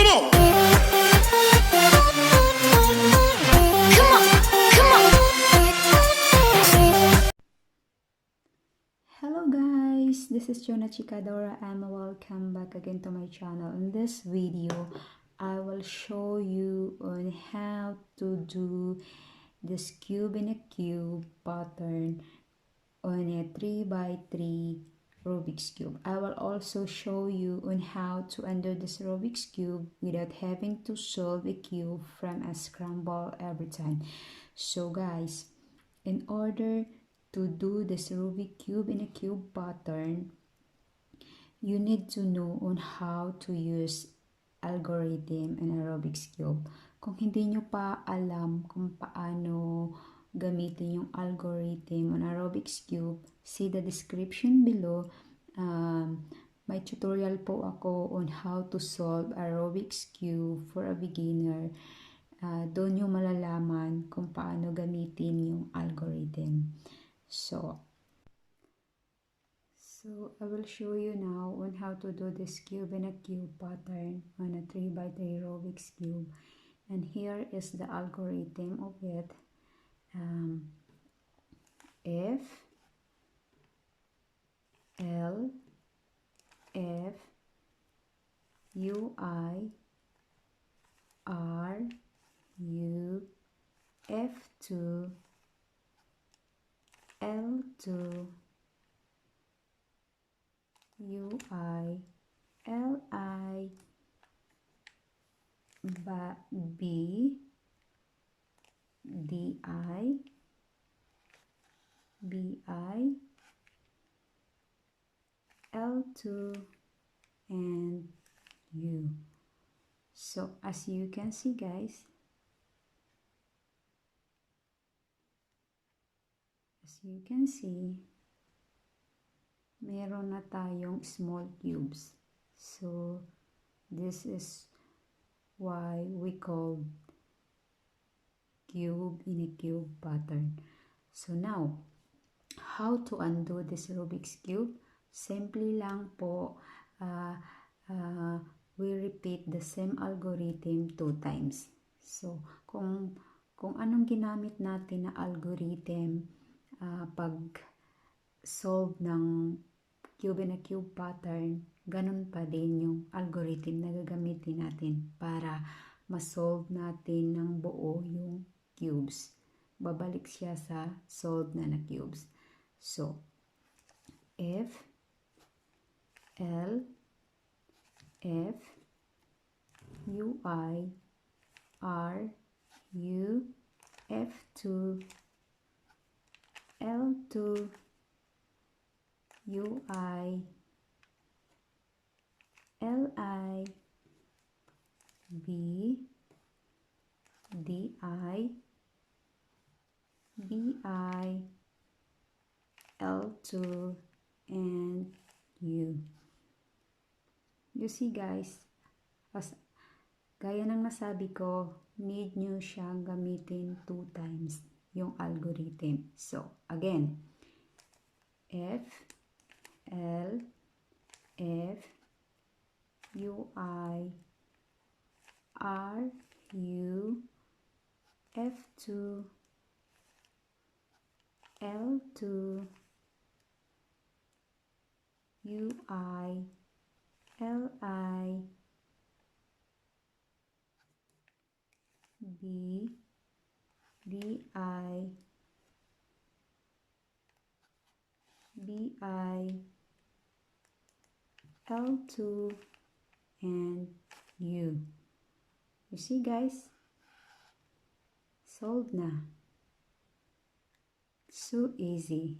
Come on! Come on! Come on! Hello guys, this is Jonah Chikadora and welcome back again to my channel. In this video, I will show you on how to do this cube in a cube pattern on a 3x3 Rubik's Cube. I will also show you on how to undo this Rubik's Cube without having to solve a cube from a scramble every time. So guys, in order to do this Rubik's Cube in a cube pattern, you need to know on how to use algorithm in a Rubik's Cube. Kung hindi nyo pa alam kung paano gamitin yung algorithm on a Rubik's Cube, see the description below. May tutorial po ako on how to solve a Rubik's Cube for a beginner. Doon nyo malalaman kung paano gamitin yung algorithm. So I will show you now on how to do this cube in a cube pattern on a 3x3 Rubik's Cube. And here is the algorithm of it. F, L, F, U, I, R, U, F2, L2, UI, LI, B, DI, BI, L2, and U. So as you can see guys, meron na tayong small cubes. So this is why we call cube in a cube pattern. So now, how to undo this Rubik's Cube? Simply lang po, we repeat the same algorithm 2 times. So kung anong ginamit natin na algorithm pag solve ng cube in a cube pattern, ganun pa din yung algorithm na gagamitin natin para ma-solve natin ng buo yung cubes. Babalik siya sa solve na cubes. So, F, L, F, U, I, R, U, F2, L2, UI, LI, B, DI, BI, L2, and U. You see guys, gaya ng nasabi ko, need nyo siyang gamitin 2 times yung algorithm. So, again, F, L, F, U, I, R, U, F2, L2, U, I, LI, B, DI, BI, L2, and U. You see guys? Solved na. So easy.